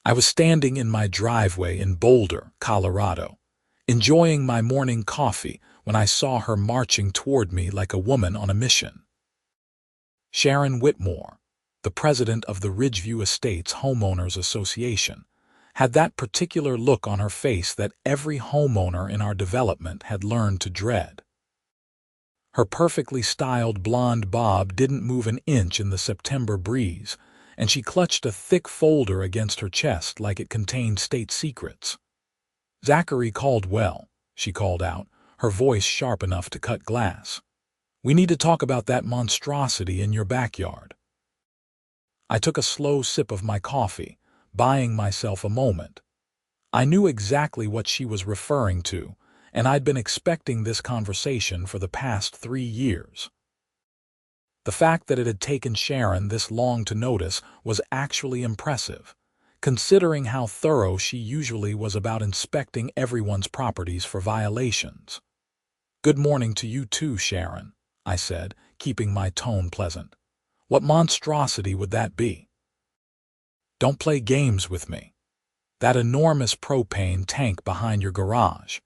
I was standing in my driveway in Boulder, Colorado, enjoying my morning coffee when I saw her marching toward me like a woman on a mission. Sharon Whitmore, the president of the Ridgeview Estates Homeowners Association, had that particular look on her face that every homeowner in our development had learned to dread. Her perfectly styled blonde bob didn't move an inch in the September breeze, and she clutched a thick folder against her chest like it contained state secrets. "Zachary Caldwell," she called out, her voice sharp enough to cut glass. "We need to talk about that monstrosity in your backyard." I took a slow sip of my coffee, buying myself a moment. I knew exactly what she was referring to, and I'd been expecting this conversation for the past 3 years. The fact that it had taken Sharon this long to notice was actually impressive, considering how thorough she usually was about inspecting everyone's properties for violations. "Good morning to you too, Sharon," I said, keeping my tone pleasant. "What monstrosity would that be?" "Don't play games with me. That enormous propane tank behind your garage.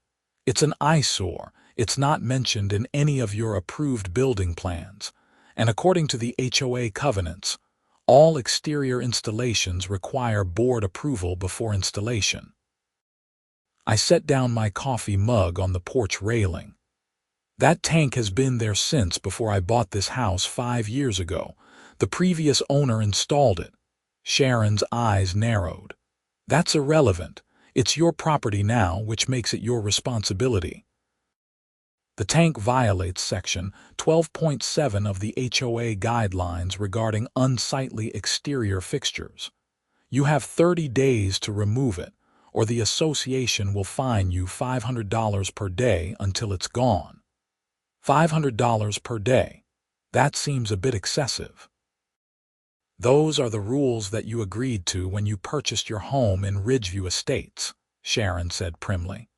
It's an eyesore. It's not mentioned in any of your approved building plans, and according to the HOA covenants, all exterior installations require board approval before installation." I set down my coffee mug on the porch railing. "That tank has been there since before I bought this house 5 years ago. The previous owner installed it." Sharon's eyes narrowed. "That's irrelevant. It's your property now, which makes it your responsibility. The tank violates Section 12.7 of the HOA guidelines regarding unsightly exterior fixtures. You have 30 days to remove it, or the association will fine you $500 per day until it's gone." $500 per day. That seems a bit excessive. "Those are the rules that you agreed to when you purchased your home in Ridgeview Estates," Sharon said primly.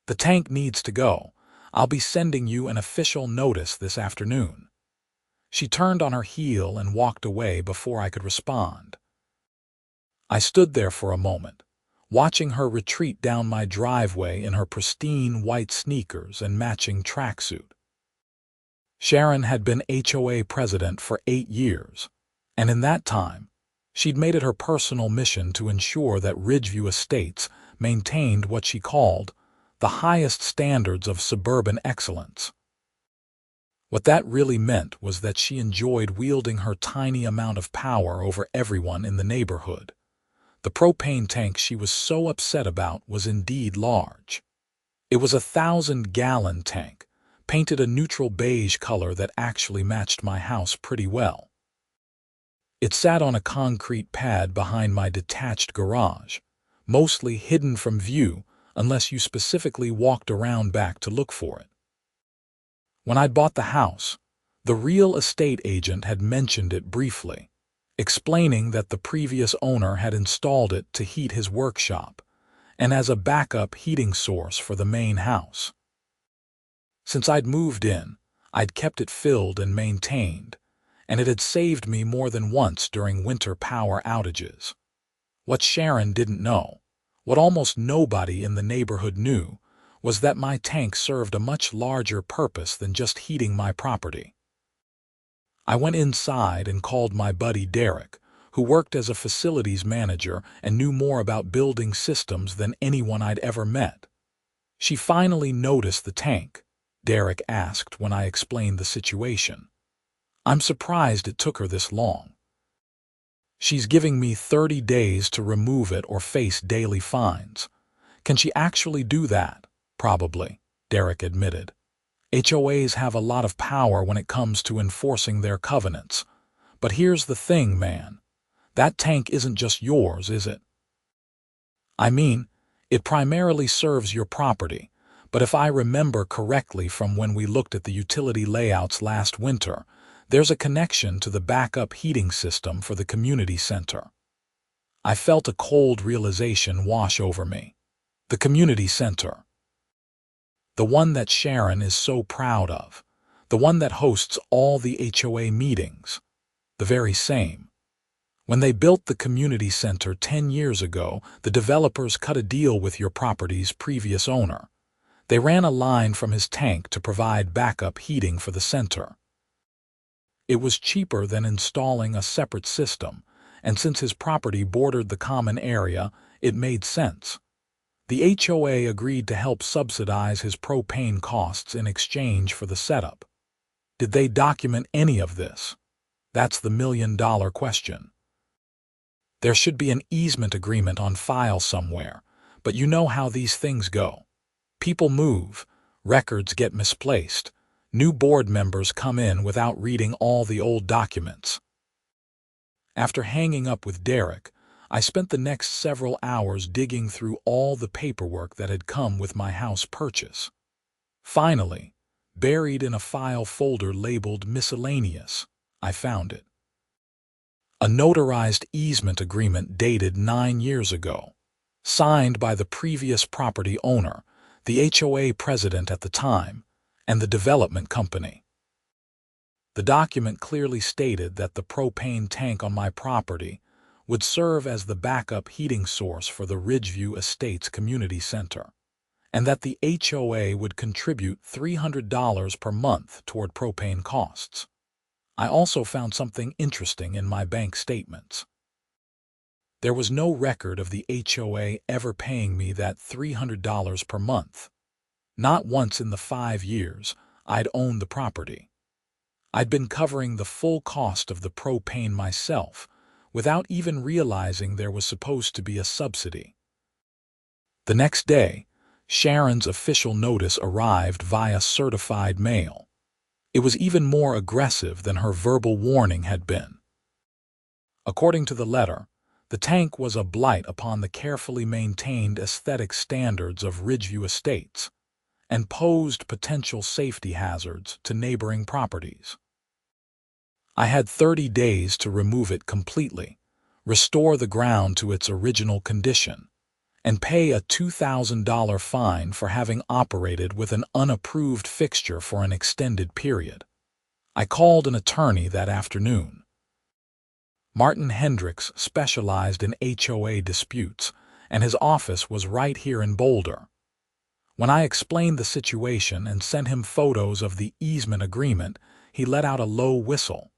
"The tank needs to go. I'll be sending you an official notice this afternoon." She turned on her heel and walked away before I could respond. I stood there for a moment, watching her retreat down my driveway in her pristine white sneakers and matching tracksuit. Sharon had been HOA president for 8 years, and in that time, she'd made it her personal mission to ensure that Ridgeview Estates maintained what she called the highest standards of suburban excellence. What that really meant was that she enjoyed wielding her tiny amount of power over everyone in the neighborhood. The propane tank she was so upset about was indeed large. It was a 1,000-gallon tank, painted a neutral beige color that actually matched my house pretty well. It sat on a concrete pad behind my detached garage, mostly hidden from view unless you specifically walked around back to look for it. When I bought the house, the real estate agent had mentioned it briefly, explaining that the previous owner had installed it to heat his workshop and as a backup heating source for the main house. Since I'd moved in, I'd kept it filled and maintained, and it had saved me more than once during winter power outages. What Sharon didn't know, what almost nobody in the neighborhood knew, was that my tank served a much larger purpose than just heating my property. I went inside and called my buddy Derek, who worked as a facilities manager and knew more about building systems than anyone I'd ever met. "She finally noticed the tank?" Derek asked when I explained the situation. "I'm surprised it took her this long." "She's giving me 30 days to remove it or face daily fines." "Can she actually do that?" "Probably," Derek admitted. "HOAs have a lot of power when it comes to enforcing their covenants. But here's the thing, man. That tank isn't just yours, is it?" "I mean, it primarily serves your property, but if I remember correctly from when we looked at the utility layouts last winter, there's a connection to the backup heating system for the community center." I felt a cold realization wash over me. The community center. The one that Sharon is so proud of. The one that hosts all the HOA meetings. The very same. When they built the community center 10 years ago, the developers cut a deal with your property's previous owner. They ran a line from his tank to provide backup heating for the center. It was cheaper than installing a separate system, and since his property bordered the common area, it made sense. The HOA agreed to help subsidize his propane costs in exchange for the setup. Did they document any of this? That's the million-dollar question. There should be an easement agreement on file somewhere, but you know how these things go. People move, records get misplaced, new board members come in without reading all the old documents. After hanging up with Derek, I spent the next several hours digging through all the paperwork that had come with my house purchase. Finally, buried in a file folder labeled Miscellaneous, I found it. A notarized easement agreement dated 9 years ago, signed by the previous property owner, the HOA president at the time, and the development company. The document clearly stated that the propane tank on my property would serve as the backup heating source for the Ridgeview Estates Community Center, and that the HOA would contribute $300 per month toward propane costs. I also found something interesting in my bank statements. There was no record of the HOA ever paying me that $300 per month. Not once in the 5 years I'd owned the property. I'd been covering the full cost of the propane myself, without even realizing there was supposed to be a subsidy. The next day, Sharon's official notice arrived via certified mail. It was even more aggressive than her verbal warning had been. According to the letter, the tank was a blight upon the carefully maintained aesthetic standards of Ridgeview Estates and posed potential safety hazards to neighboring properties. I had 30 days to remove it completely, restore the ground to its original condition, and pay a $2,000 fine for having operated with an unapproved fixture for an extended period. I called an attorney that afternoon. Martin Hendricks specialized in HOA disputes, and his office was right here in Boulder. When I explained the situation and sent him photos of the easement agreement, he let out a low whistle.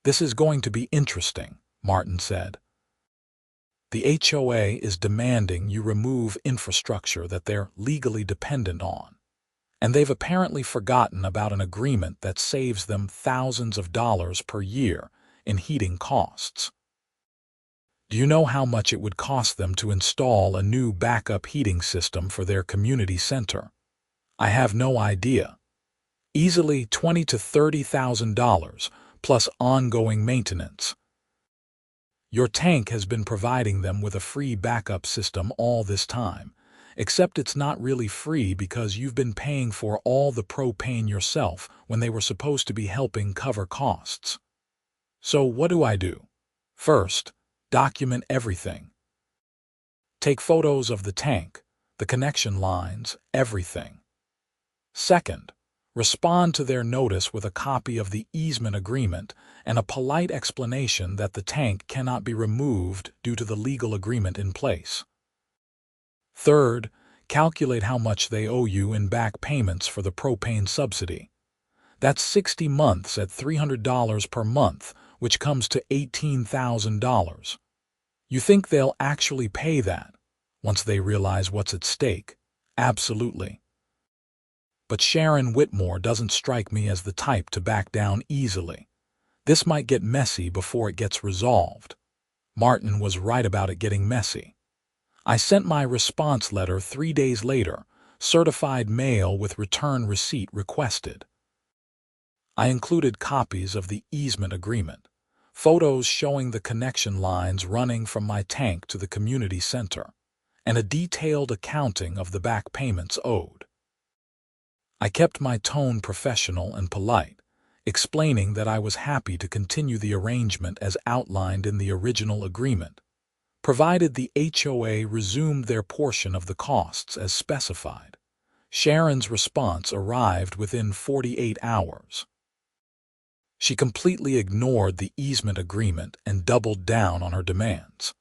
"This is going to be interesting," Martin said. "The HOA is demanding you remove infrastructure that they're legally dependent on, and they've apparently forgotten about an agreement that saves them thousands of dollars per year in heating costs. Do you know how much it would cost them to install a new backup heating system for their community center? I have no idea. Easily $20,000 to $30,000 plus ongoing maintenance. Your tank has been providing them with a free backup system all this time, except it's not really free because you've been paying for all the propane yourself when they were supposed to be helping cover costs. So what do? First, document everything. Take photos of the tank, the connection lines, everything. Second, respond to their notice with a copy of the easement agreement and a polite explanation that the tank cannot be removed due to the legal agreement in place. Third, calculate how much they owe you in back payments for the propane subsidy. That's 60 months at $300 per month, which comes to $18,000. You think they'll actually pay that once they realize what's at stake? Absolutely. But Sharon Whitmore doesn't strike me as the type to back down easily. This might get messy before it gets resolved. Martin was right about it getting messy. I sent my response letter 3 days later, certified mail with return receipt requested. I included copies of the easement agreement, photos showing the connection lines running from my tank to the community center, and a detailed accounting of the back payments owed. I kept my tone professional and polite, explaining that I was happy to continue the arrangement as outlined in the original agreement, provided the HOA resumed their portion of the costs as specified. Sharon's response arrived within 48 hours. She completely ignored the easement agreement and doubled down on her demands.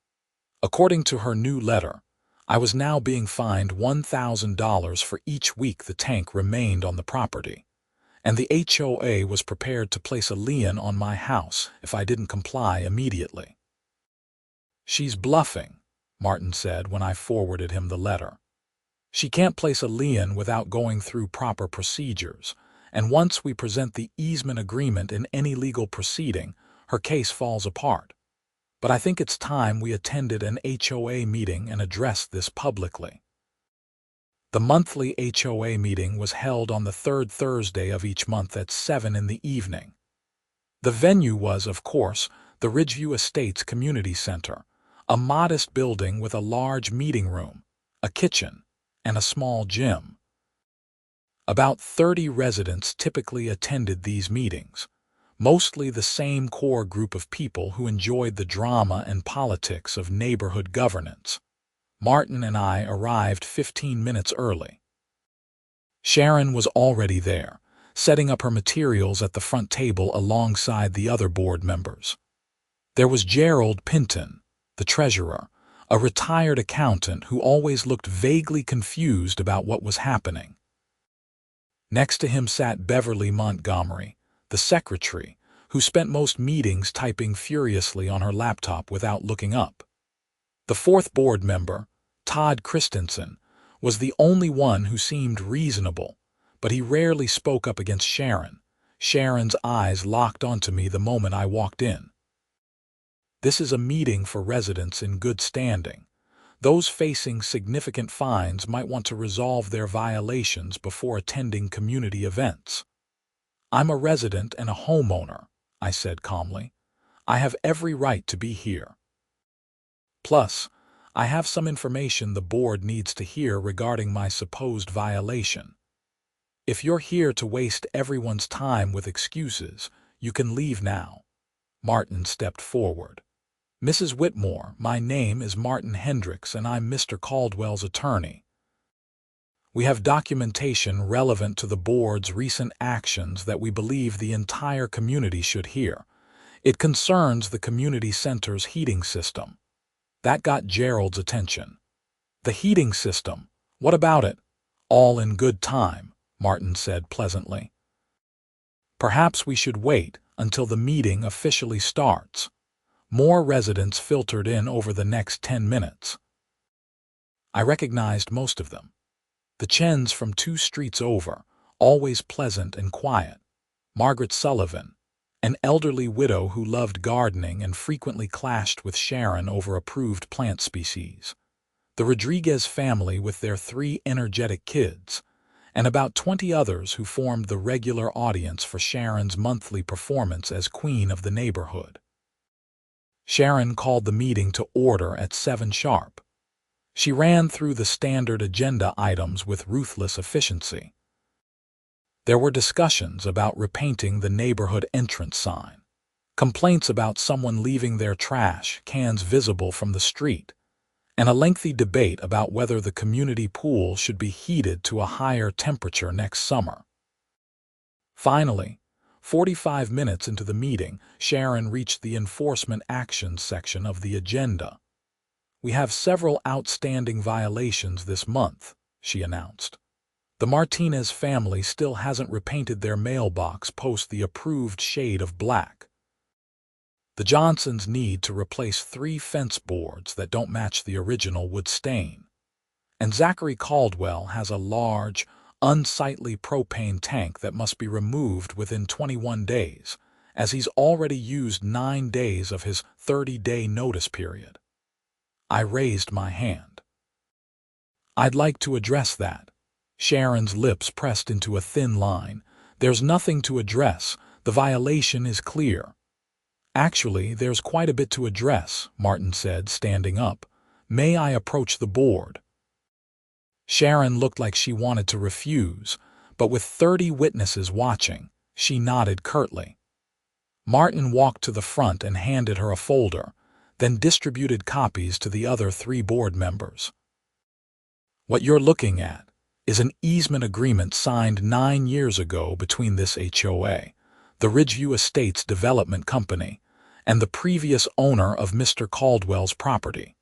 According to her new letter, I was now being fined $1,000 for each week the tank remained on the property, and the HOA was prepared to place a lien on my house if I didn't comply immediately. "She's bluffing," Martin said when I forwarded him the letter. "She can't place a lien without going through proper procedures, and once we present the easement agreement in any legal proceeding, her case falls apart. But I think it's time we attended an HOA meeting and addressed this publicly." The monthly HOA meeting was held on the third Thursday of each month at 7 in the evening. The venue was, of course, the Ridgeview Estates Community Center, a modest building with a large meeting room, a kitchen, and a small gym. About 30 residents typically attended these meetings, mostly the same core group of people who enjoyed the drama and politics of neighborhood governance. Martin and I arrived 15 minutes early. Sharon was already there, setting up her materials at the front table alongside the other board members. There was Gerald Pinton, the treasurer, a retired accountant who always looked vaguely confused about what was happening. Next to him sat Beverly Montgomery, the secretary, who spent most meetings typing furiously on her laptop without looking up. The fourth board member, Todd Christensen, was the only one who seemed reasonable, but he rarely spoke up against Sharon. Sharon's eyes locked onto me the moment I walked in. "This is a meeting for residents in good standing. Those facing significant fines might want to resolve their violations before attending community events." "I'm a resident and a homeowner," I said calmly. "I have every right to be here. Plus, I have some information the board needs to hear regarding my supposed violation. If you're here to waste everyone's time with excuses, you can leave now." Martin stepped forward. "Mrs. Whitmore, my name is Martin Hendricks and I'm Mr. Caldwell's attorney. We have documentation relevant to the board's recent actions that we believe the entire community should hear. It concerns the community center's heating system." That got Gerald's attention. "The heating system? What about it?" "All in good time," Martin said pleasantly. "Perhaps we should wait until the meeting officially starts." More residents filtered in over the next 10 minutes. I recognized most of them. The Chens from 2 streets over, always pleasant and quiet. Margaret Sullivan, an elderly widow who loved gardening and frequently clashed with Sharon over approved plant species. The Rodriguez family with their 3 energetic kids, and about 20 others who formed the regular audience for Sharon's monthly performance as queen of the neighborhood. Sharon called the meeting to order at 7 sharp. She ran through the standard agenda items with ruthless efficiency. There were discussions about repainting the neighborhood entrance sign, complaints about someone leaving their trash cans visible from the street, and a lengthy debate about whether the community pool should be heated to a higher temperature next summer. Finally, 45 minutes into the meeting, Sharon reached the enforcement actions section of the agenda. "We have several outstanding violations this month," she announced. "The Martinez family still hasn't repainted their mailbox post the approved shade of black. The Johnsons need to replace 3 fence boards that don't match the original wood stain. And Zachary Caldwell has a large, unsightly propane tank that must be removed within 21 days, as he's already used 9 days of his 30-day notice period." I raised my hand. "I'd like to address that." Sharon's lips pressed into a thin line. "There's nothing to address. The violation is clear." "Actually, there's quite a bit to address," Martin said, standing up. "May I approach the board?" Sharon looked like she wanted to refuse, but with 30 witnesses watching, she nodded curtly. Martin walked to the front and handed her a folder, then distributed copies to the other 3 board members. "What you're looking at is an easement agreement signed 9 years ago between this HOA, the Ridgeview Estates Development Company, and the previous owner of Mr. Caldwell's property.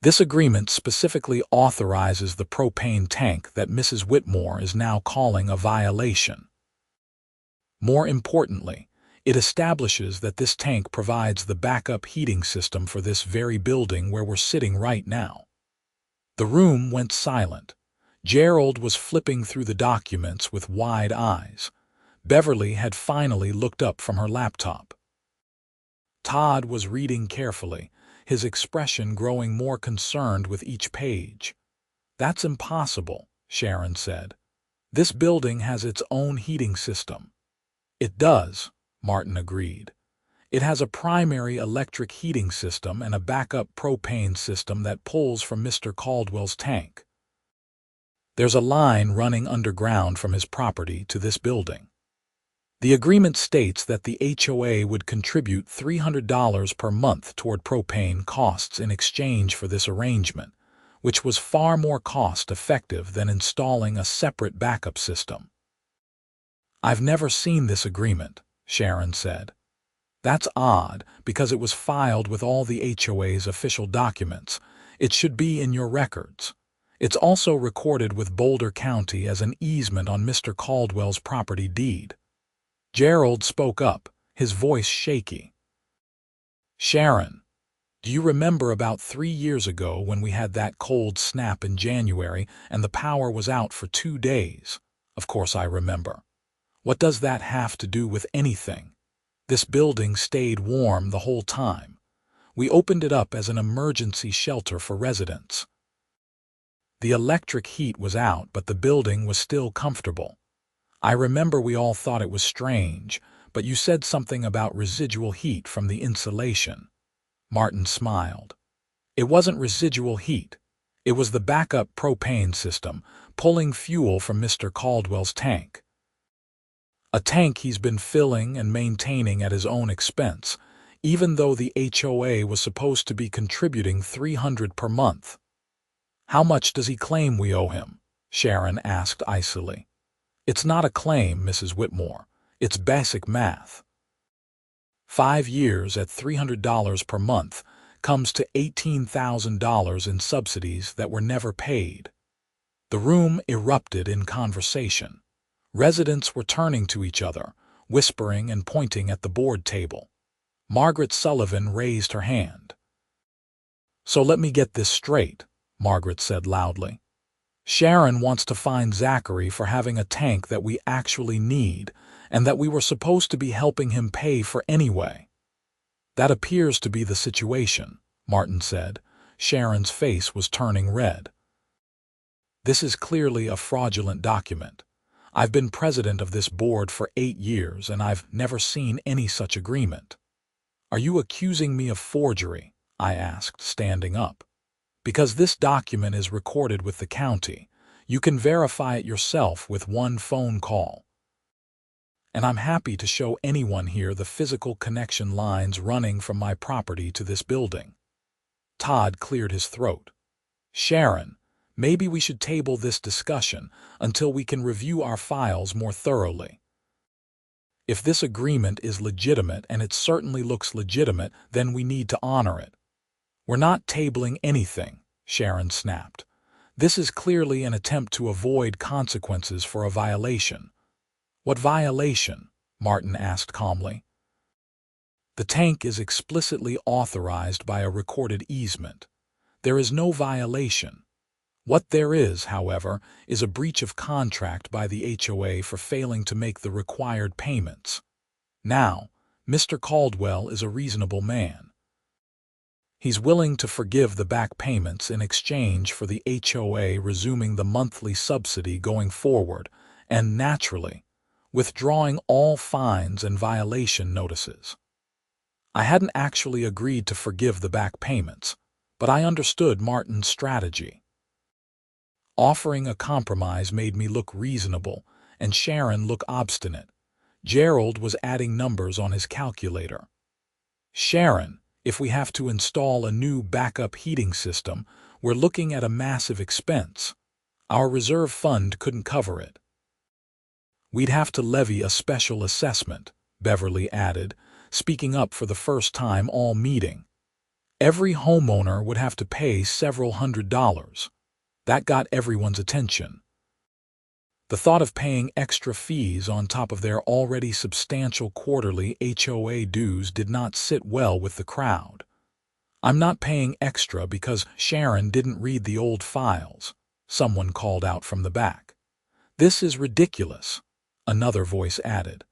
This agreement specifically authorizes the propane tank that Mrs. Whitmore is now calling a violation. More importantly, it establishes that this tank provides the backup heating system for this very building where we're sitting right now. The room went silent. Gerald was flipping through the documents with wide eyes. Beverly had finally looked up from her laptop. Todd was reading carefully, his expression growing more concerned with each page. "That's impossible," Sharon said. "This building has its own heating system." "It does," Martin agreed. "It has a primary electric heating system and a backup propane system that pulls from Mr. Caldwell's tank. There's a line running underground from his property to this building. The agreement states that the HOA would contribute $300 per month toward propane costs in exchange for this arrangement, which was far more cost-effective than installing a separate backup system." "I've never seen this agreement," Sharon said. "That's odd, because it was filed with all the HOA's official documents. It should be in your records. It's also recorded with Boulder County as an easement on Mr. Caldwell's property deed." Gerald spoke up, his voice shaky. "Sharon, do you remember about 3 years ago when we had that cold snap in January and the power was out for 2 days? Of course I remember. What does that have to do with anything? This building stayed warm the whole time. We opened it up as an emergency shelter for residents. The electric heat was out, but the building was still comfortable. I remember we all thought it was strange, but you said something about residual heat from the insulation." Martin smiled. "It wasn't residual heat. It was the backup propane system, pulling fuel from Mr. Caldwell's tank. A tank he's been filling and maintaining at his own expense, even though the HOA was supposed to be contributing $300 per month. How much does he claim we owe him?" Sharon asked icily. "It's not a claim, Mrs. Whitmore. It's basic math. 5 years at $300 per month comes to $18,000 in subsidies that were never paid." The room erupted in conversation. Residents were turning to each other, whispering and pointing at the board table. Margaret Sullivan raised her hand. "So let me get this straight," Margaret said loudly. "Sharon wants to fine Zachary for having a tank that we actually need and that we were supposed to be helping him pay for anyway." "That appears to be the situation," Martin said. Sharon's face was turning red. "This is clearly a fraudulent document. I've been president of this board for 8 years and I've never seen any such agreement." "Are you accusing me of forgery?" I asked, standing up. "Because this document is recorded with the county. You can verify it yourself with one phone call. And I'm happy to show anyone here the physical connection lines running from my property to this building." Todd cleared his throat. "Sharon, maybe we should table this discussion until we can review our files more thoroughly. If this agreement is legitimate, and it certainly looks legitimate, then we need to honor it." "We're not tabling anything," Sharon snapped. "This is clearly an attempt to avoid consequences for a violation." "What violation?" Martin asked calmly. "The tank is explicitly authorized by a recorded easement. There is no violation. What there is, however, is a breach of contract by the HOA for failing to make the required payments. Now, Mr. Caldwell is a reasonable man. He's willing to forgive the back payments in exchange for the HOA resuming the monthly subsidy going forward and, naturally, withdrawing all fines and violation notices." I hadn't actually agreed to forgive the back payments, but I understood Martin's strategy. Offering a compromise made me look reasonable and Sharon look obstinate. Gerald was adding numbers on his calculator. "Sharon, if we have to install a new backup heating system, we're looking at a massive expense. Our reserve fund couldn't cover it." We'd have to levy a special assessment, Beverly added, speaking up for the first time all meeting. Every homeowner would have to pay several $100s. That got everyone's attention. The thought of paying extra fees on top of their already substantial quarterly HOA dues did not sit well with the crowd. "I'm not paying extra because Sharon didn't read the old files," someone called out from the back. "This is ridiculous," another voice added.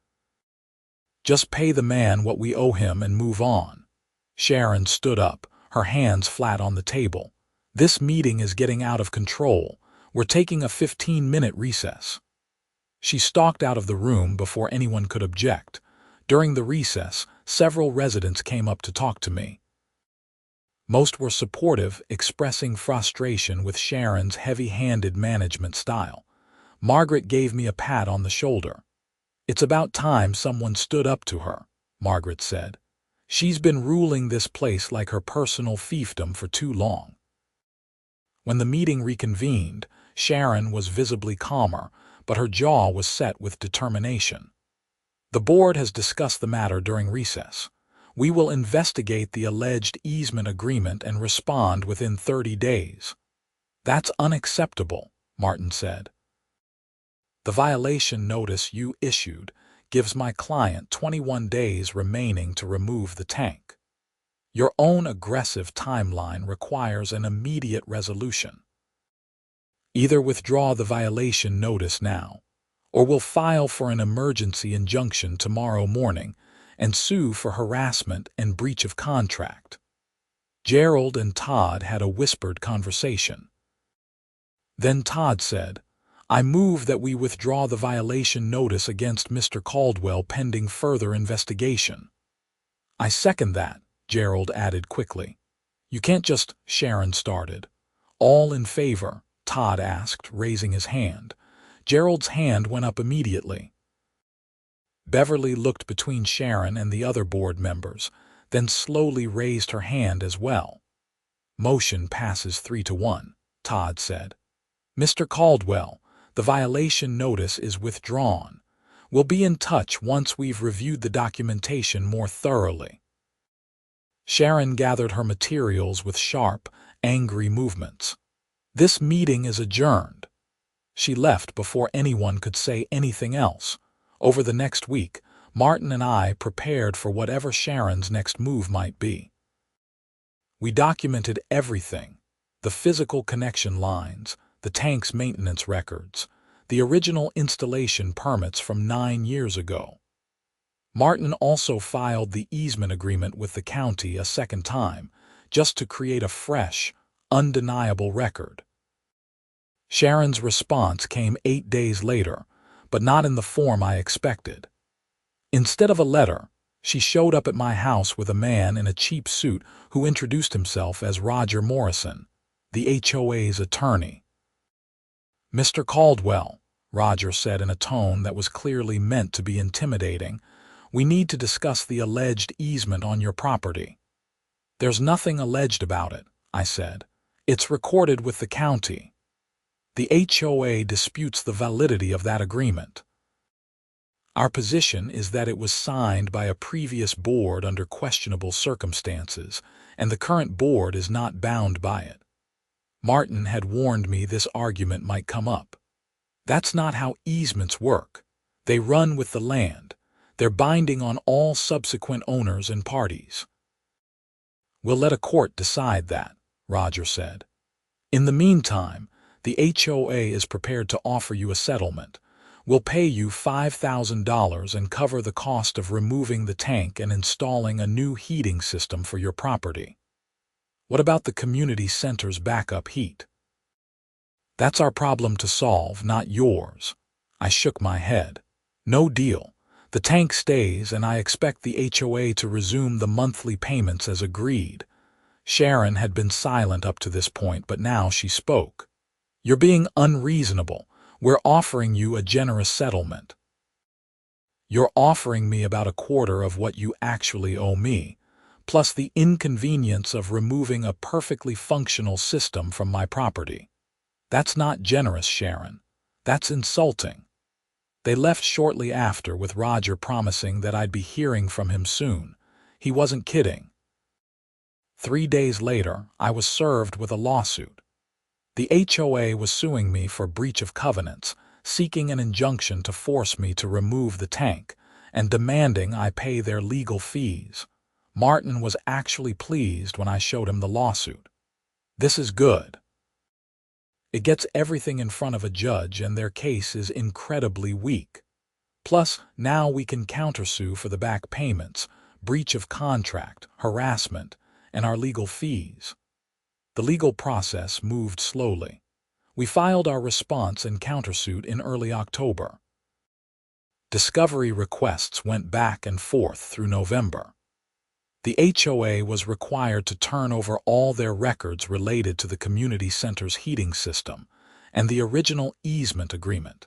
"Just pay the man what we owe him and move on." Sharon stood up, her hands flat on the table. "This meeting is getting out of control. We're taking a 15-minute recess." She stalked out of the room before anyone could object. During the recess, several residents came up to talk to me. Most were supportive, expressing frustration with Sharon's heavy-handed management style. Margaret gave me a pat on the shoulder. "It's about time someone stood up to her," Margaret said. "She's been ruling this place like her personal fiefdom for too long." When the meeting reconvened, Sharon was visibly calmer, but her jaw was set with determination. "The board has discussed the matter during recess. We will investigate the alleged easement agreement and respond within 30 days. "That's unacceptable," Martin said. "The violation notice you issued gives my client 21 days remaining to remove the tank. Your own aggressive timeline requires an immediate resolution. Either withdraw the violation notice now, or we'll file for an emergency injunction tomorrow morning and sue for harassment and breach of contract." Gerald and Todd had a whispered conversation. Then Todd said, "I move that we withdraw the violation notice against Mr. Caldwell pending further investigation." "I second that," Gerald added quickly. "You can't just—" Sharon started. "All in favor?" Todd asked, raising his hand. Gerald's hand went up immediately. Beverly looked between Sharon and the other board members, then slowly raised her hand as well. "Motion passes 3-1, Todd said. "Mr. Caldwell, the violation notice is withdrawn. We'll be in touch once we've reviewed the documentation more thoroughly." Sharon gathered her materials with sharp, angry movements. "This meeting is adjourned." She left before anyone could say anything else. Over the next week, Martin and I prepared for whatever Sharon's next move might be. We documented everything: the physical connection lines, the tank's maintenance records, the original installation permits from 9 years ago. Martin also filed the easement agreement with the county a second time, just to create a fresh, undeniable record. Sharon's response came 8 days later, but not in the form I expected. Instead of a letter, she showed up at my house with a man in a cheap suit who introduced himself as Roger Morrison, the HOA's attorney. "Mr. Caldwell," Roger said in a tone that was clearly meant to be intimidating, "we need to discuss the alleged easement on your property." "There's nothing alleged about it," I said. "It's recorded with the county. The HOA disputes the validity of that agreement. Our position is that it was signed by a previous board under questionable circumstances, and the current board is not bound by it." Martin had warned me this argument might come up. "That's not how easements work. They run with the land. They're binding on all subsequent owners and parties." "We'll let a court decide that," Roger said. "In the meantime, the HOA is prepared to offer you a settlement. We'll pay you $5,000 and cover the cost of removing the tank and installing a new heating system for your property." "What about the community center's backup heat?" "That's our problem to solve, not yours." I shook my head. "No deal. The tank stays, and I expect the HOA to resume the monthly payments as agreed." Sharon had been silent up to this point, but now she spoke. "You're being unreasonable. We're offering you a generous settlement." "You're offering me about a quarter of what you actually owe me, plus the inconvenience of removing a perfectly functional system from my property. That's not generous, Sharon. That's insulting." They left shortly after, with Roger promising that I'd be hearing from him soon. He wasn't kidding. 3 days later, I was served with a lawsuit. The HOA was suing me for breach of covenants, seeking an injunction to force me to remove the tank, and demanding I pay their legal fees. Martin was actually pleased when I showed him the lawsuit. This is good. It gets everything in front of a judge, and their case is incredibly weak. Plus, now we can countersue for the back payments, breach of contract, harassment, and our legal fees. The legal process moved slowly. We filed our response and countersuit in early October. Discovery requests went back and forth through November. The HOA was required to turn over all their records related to the community center's heating system and the original easement agreement.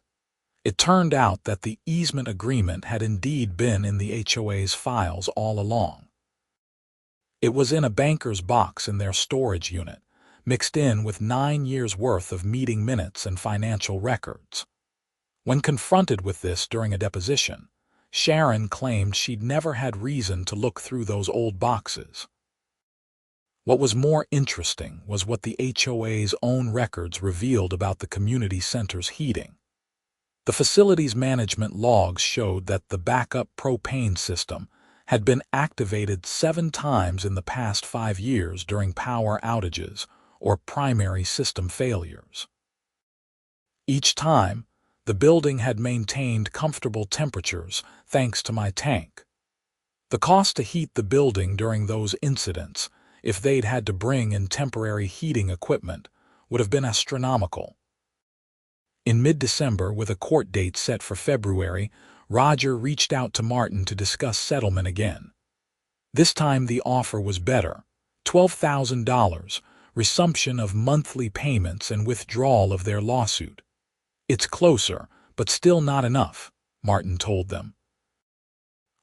It turned out that the easement agreement had indeed been in the HOA's files all along. It was in a banker's box in their storage unit, mixed in with 9 years' worth of meeting minutes and financial records. When confronted with this during a deposition, Sharon claimed she'd never had reason to look through those old boxes. What was more interesting was what the HOA's own records revealed about the community center's heating. The facility's management logs showed that the backup propane system had been activated 7 times in the past 5 years during power outages or primary system failures. Each time, the building had maintained comfortable temperatures thanks to my tank. The cost to heat the building during those incidents, if they'd had to bring in temporary heating equipment, would have been astronomical. In mid-December, with a court date set for February, Roger reached out to Martin to discuss settlement again. This time the offer was better: $12,000, resumption of monthly payments and withdrawal of their lawsuit. "It's closer, but still not enough," Martin told them.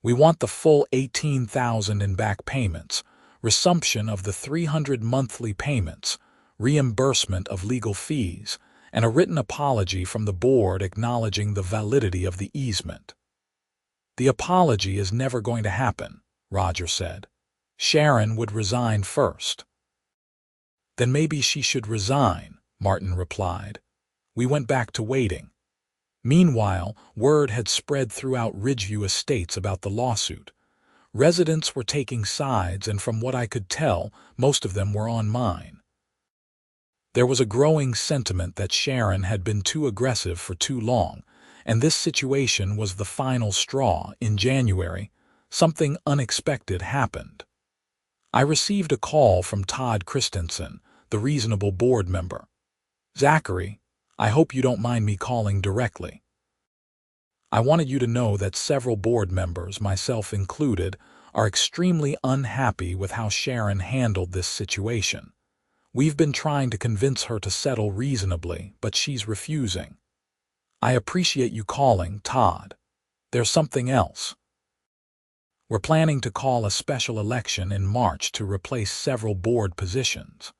"We want the full $18,000 in back payments, resumption of the 300 monthly payments, reimbursement of legal fees, and a written apology from the board acknowledging the validity of the easement." "The apology is never going to happen," Roger said. "Sharon would resign first." "Then maybe she should resign," Martin replied. We went back to waiting. Meanwhile, word had spread throughout Ridgeview Estates about the lawsuit. Residents were taking sides, and from what I could tell, most of them were on mine. There was a growing sentiment that Sharon had been too aggressive for too long, and this situation was the final straw. In January, something unexpected happened. I received a call from Todd Christensen, the reasonable board member. "Zachary, I hope you don't mind me calling directly. I wanted you to know that several board members, myself included, are extremely unhappy with how Sharon handled this situation. We've been trying to convince her to settle reasonably, but she's refusing. I appreciate you calling, Todd. There's something else. We're planning to call a special election in March to replace several board positions.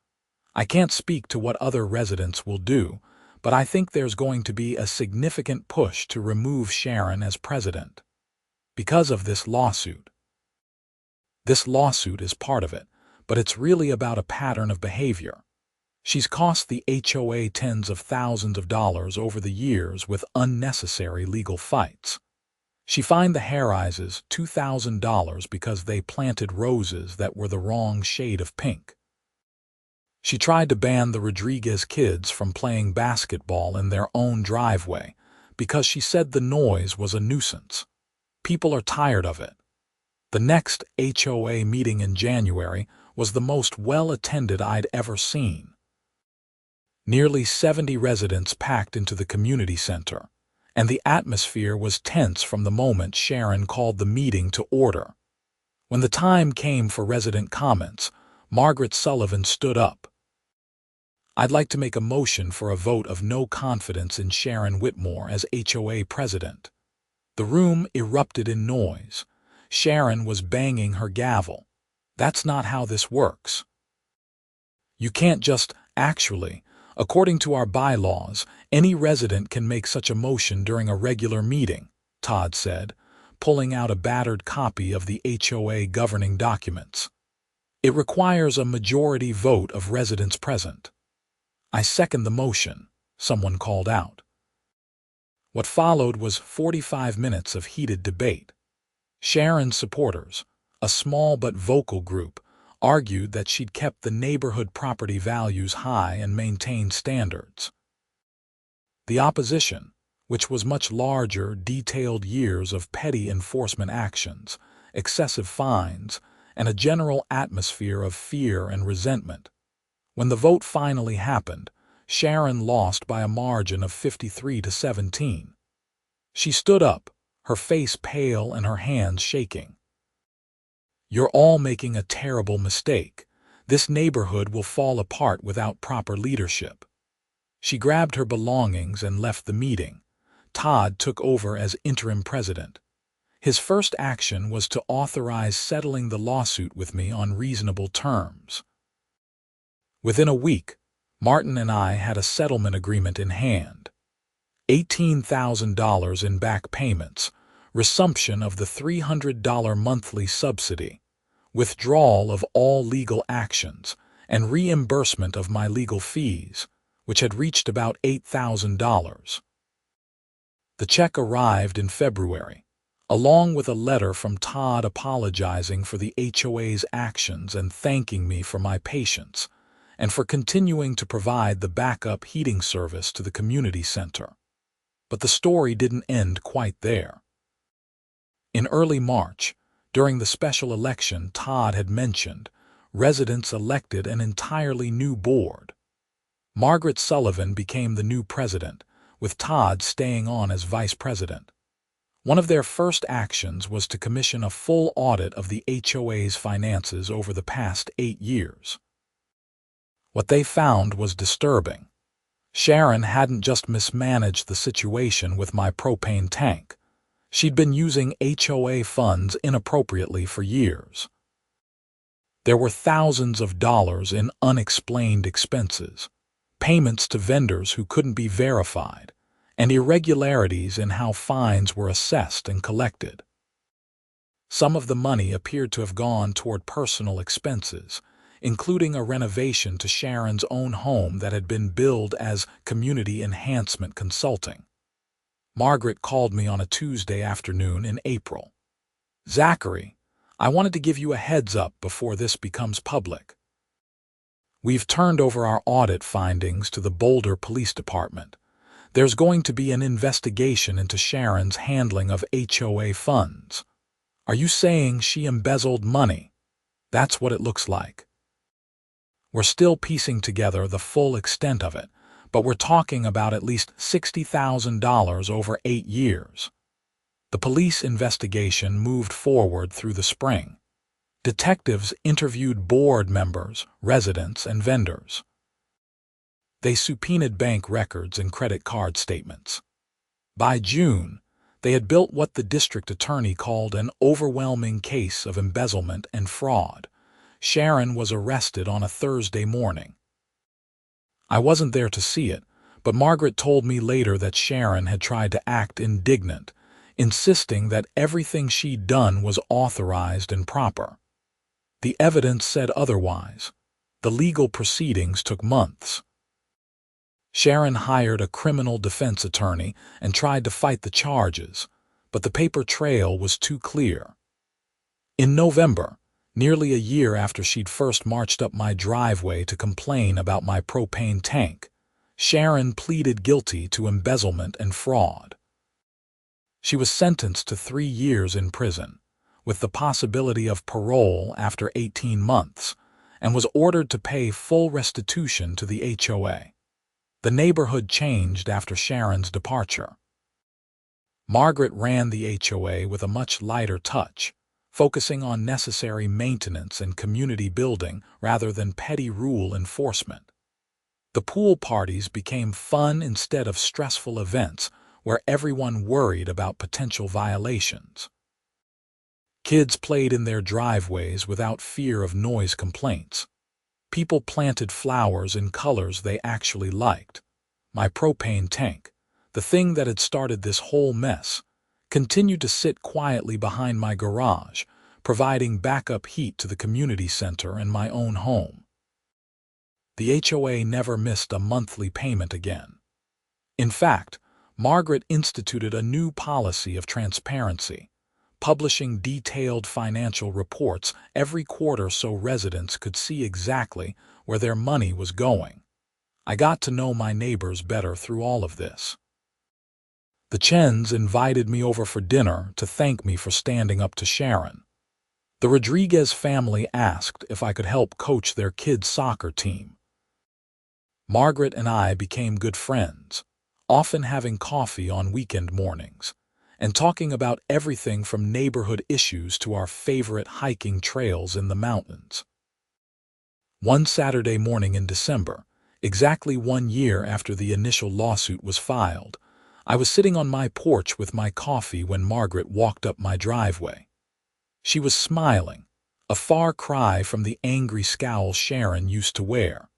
I can't speak to what other residents will do, but I think there's going to be a significant push to remove Sharon as president. Because of this lawsuit. This lawsuit is part of it, but it's really about a pattern of behavior. She's cost the HOA tens of thousands of dollars over the years with unnecessary legal fights. She fined the Harrises $2,000 because they planted roses that were the wrong shade of pink. She tried to ban the Rodriguez kids from playing basketball in their own driveway because she said the noise was a nuisance. People are tired of it. The next HOA meeting in January was the most well-attended I'd ever seen. Nearly 70 residents packed into the community center, and the atmosphere was tense from the moment Sharon called the meeting to order. When the time came for resident comments, Margaret Sullivan stood up. "I'd like to make a motion for a vote of no confidence in Sharon Whitmore as HOA president." The room erupted in noise. Sharon was banging her gavel. "That's not how this works. You can't just, actually, According to our bylaws, any resident can make such a motion during a regular meeting, Todd said, pulling out a battered copy of the HOA governing documents. It requires a majority vote of residents present. I second the motion, someone called out. What followed was 45 minutes of heated debate. Sharon's supporters, a small but vocal group, argued that she'd kept the neighborhood property values high and maintained standards. The opposition, which was much larger, detailed years of petty enforcement actions, excessive fines, and a general atmosphere of fear and resentment. When the vote finally happened, Sharon lost by a margin of 53-17. She stood up, her face pale and her hands shaking. "You're all making a terrible mistake. This neighborhood will fall apart without proper leadership." She grabbed her belongings and left the meeting. Todd took over as interim president. His first action was to authorize settling the lawsuit with me on reasonable terms. Within a week, Martin and I had a settlement agreement in hand. $18,000 in back payments, resumption of the $300 monthly subsidy, withdrawal of all legal actions, and reimbursement of my legal fees, which had reached about $8,000. The check arrived in February, along with a letter from Todd apologizing for the HOA's actions and thanking me for my patience, and for continuing to provide the backup heating service to the community center. But the story didn't end quite there. In early March, during the special election Todd had mentioned, residents elected an entirely new board. Margaret Sullivan became the new president, with Todd staying on as vice president. One of their first actions was to commission a full audit of the HOA's finances over the past 8 years. What they found was disturbing. Sharon hadn't just mismanaged the situation with my propane tank. She'd been using HOA funds inappropriately for years. There were thousands of dollars in unexplained expenses, payments to vendors who couldn't be verified, and irregularities in how fines were assessed and collected. Some of the money appeared to have gone toward personal expenses, including a renovation to Sharon's own home that had been billed as community enhancement consulting. Margaret called me on a Tuesday afternoon in April. "Zachary, I wanted to give you a heads up before this becomes public. We've turned over our audit findings to the Boulder Police Department. There's going to be an investigation into Sharon's handling of HOA funds. Are you saying she embezzled money? That's what it looks like. We're still piecing together the full extent of it, but we're talking about at least $60,000 over 8 years. The police investigation moved forward through the spring. Detectives interviewed board members, residents, and vendors. They subpoenaed bank records and credit card statements. By June, they had built what the district attorney called an overwhelming case of embezzlement and fraud. Sharon was arrested on a Thursday morning. I wasn't there to see it, but Margaret told me later that Sharon had tried to act indignant, insisting that everything she'd done was authorized and proper. The evidence said otherwise. The legal proceedings took months. Sharon hired a criminal defense attorney and tried to fight the charges, but the paper trail was too clear. In November, nearly a year after she'd first marched up my driveway to complain about my propane tank, Sharon pleaded guilty to embezzlement and fraud. She was sentenced to 3 years in prison, with the possibility of parole after 18 months, and was ordered to pay full restitution to the HOA. The neighborhood changed after Sharon's departure. Margaret ran the HOA with a much lighter touch, focusing on necessary maintenance and community building rather than petty rule enforcement. The pool parties became fun instead of stressful events where everyone worried about potential violations. Kids played in their driveways without fear of noise complaints. People planted flowers in colors they actually liked. My propane tank, the thing that had started this whole mess, continued to sit quietly behind my garage, providing backup heat to the community center and my own home. The HOA never missed a monthly payment again. In fact, Margaret instituted a new policy of transparency, publishing detailed financial reports every quarter so residents could see exactly where their money was going. I got to know my neighbors better through all of this. The Chens invited me over for dinner to thank me for standing up to Sharon. The Rodriguez family asked if I could help coach their kids' soccer team. Margaret and I became good friends, often having coffee on weekend mornings, and talking about everything from neighborhood issues to our favorite hiking trails in the mountains. One Saturday morning in December, exactly 1 year after the initial lawsuit was filed, I was sitting on my porch with my coffee when Margaret walked up my driveway. She was smiling, a far cry from the angry scowl Sharon used to wear.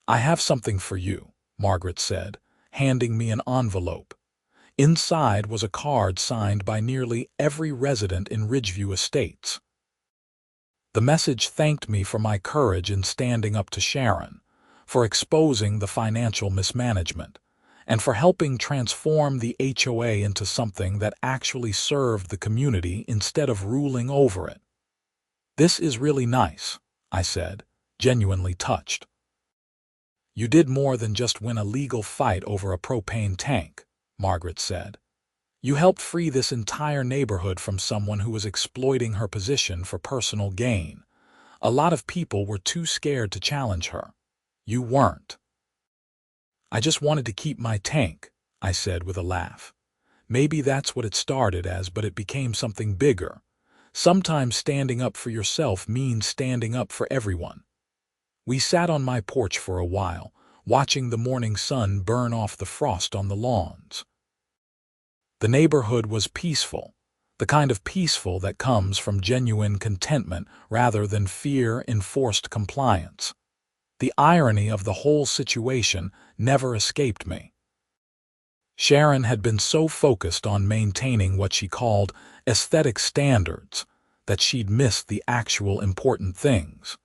"I have something for you," Margaret said, handing me an envelope. Inside was a card signed by nearly every resident in Ridgeview Estates. The message thanked me for my courage in standing up to Sharon, for exposing the financial mismanagement, and for helping transform the HOA into something that actually served the community instead of ruling over it. "This is really nice," I said, genuinely touched. "You did more than just win a legal fight over a propane tank," Margaret said. "You helped free this entire neighborhood from someone who was exploiting her position for personal gain. A lot of people were too scared to challenge her. You weren't." "I just wanted to keep my tank," I said with a laugh. "Maybe that's what it started as, but it became something bigger. Sometimes standing up for yourself means standing up for everyone." We sat on my porch for a while, watching the morning sun burn off the frost on the lawns. The neighborhood was peaceful, the kind of peaceful that comes from genuine contentment rather than fear-enforced compliance. The irony of the whole situation never escaped me. Sharon had been so focused on maintaining what she called aesthetic standards that she'd missed the actual important things.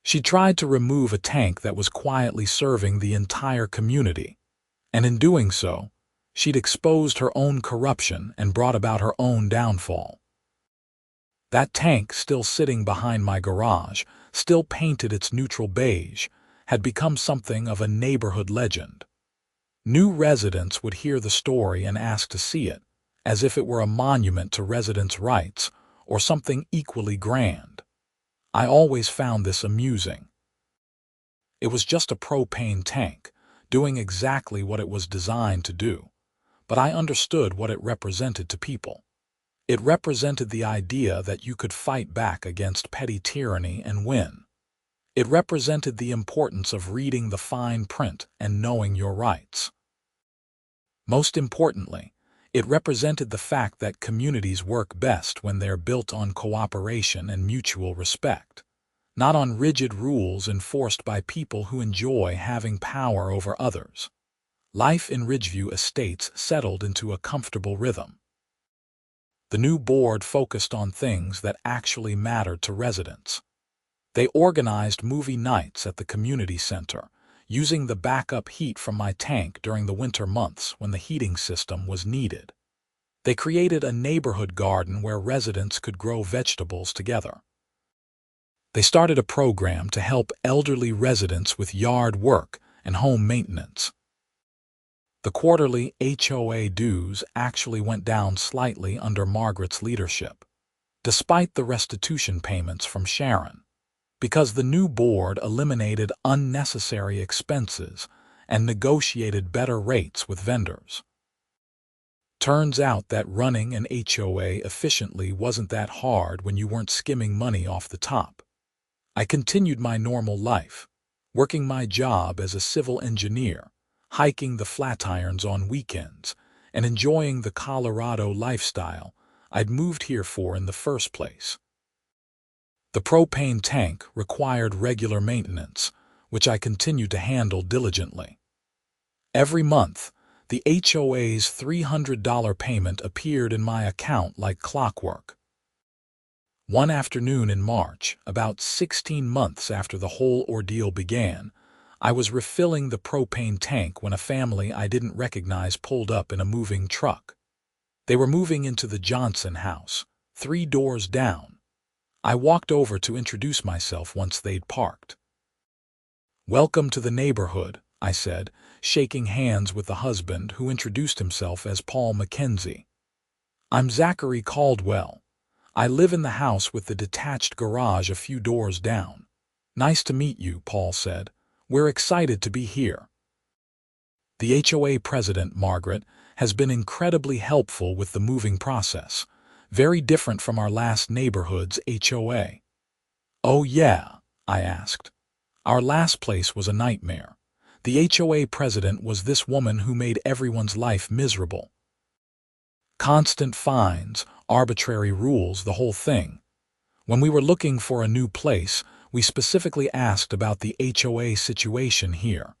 She tried to remove a tank that was quietly serving the entire community, and in doing so, she'd exposed her own corruption and brought about her own downfall. That tank, still sitting behind my garage, still painted its neutral beige, had become something of a neighborhood legend. New residents would hear the story and ask to see it, as if it were a monument to residents' rights or something equally grand. I always found this amusing. It was just a propane tank, doing exactly what it was designed to do, but I understood what it represented to people. It represented the idea that you could fight back against petty tyranny and win. It represented the importance of reading the fine print and knowing your rights. Most importantly, it represented the fact that communities work best when they're built on cooperation and mutual respect, not on rigid rules enforced by people who enjoy having power over others. Life in Ridgeview Estates settled into a comfortable rhythm. The new board focused on things that actually mattered to residents. They organized movie nights at the community center, using the backup heat from my tank during the winter months when the heating system was needed. They created a neighborhood garden where residents could grow vegetables together. They started a program to help elderly residents with yard work and home maintenance. The quarterly HOA dues actually went down slightly under Margaret's leadership, despite the restitution payments from Sharon, because the new board eliminated unnecessary expenses and negotiated better rates with vendors. Turns out that running an HOA efficiently wasn't that hard when you weren't skimming money off the top. I continued my normal life, working my job as a civil engineer, hiking the Flatirons on weekends, and enjoying the Colorado lifestyle I'd moved here for in the first place. The propane tank required regular maintenance, which I continued to handle diligently. Every month, the HOA's $300 payment appeared in my account like clockwork. One afternoon in March, about 16 months after the whole ordeal began, I was refilling the propane tank when a family I didn't recognize pulled up in a moving truck. They were moving into the Johnson house, 3 doors down. I walked over to introduce myself once they'd parked. "Welcome to the neighborhood," I said, shaking hands with the husband, who introduced himself as Paul Mackenzie. "I'm Zachary Caldwell. I live in the house with the detached garage a few doors down." "Nice to meet you," Paul said. "We're excited to be here." The HOA president, Margaret, has been incredibly helpful with the moving process, very different from our last neighborhood's HOA. "Oh yeah?" I asked. "Our last place was a nightmare. The HOA president was this woman who made everyone's life miserable. Constant fines, arbitrary rules, the whole thing. When we were looking for a new place, we specifically asked about the HOA situation here.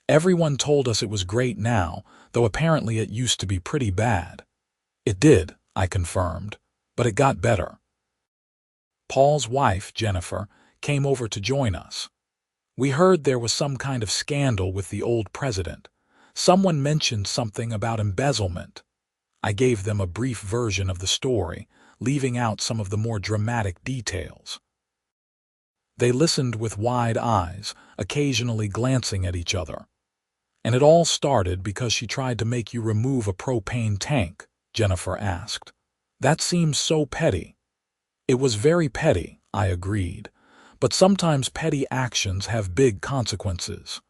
Everyone told us it was great now, though apparently it used to be pretty bad." "It did," I confirmed, "but it got better." Paul's wife, Jennifer, came over to join us. "We heard there was some kind of scandal with the old president. Someone mentioned something about embezzlement." I gave them a brief version of the story, leaving out some of the more dramatic details. They listened with wide eyes, occasionally glancing at each other. "And it all started because she tried to make you remove a propane tank?" Jennifer asked. "That seems so petty." "It was very petty," I agreed, "but sometimes petty actions have big consequences."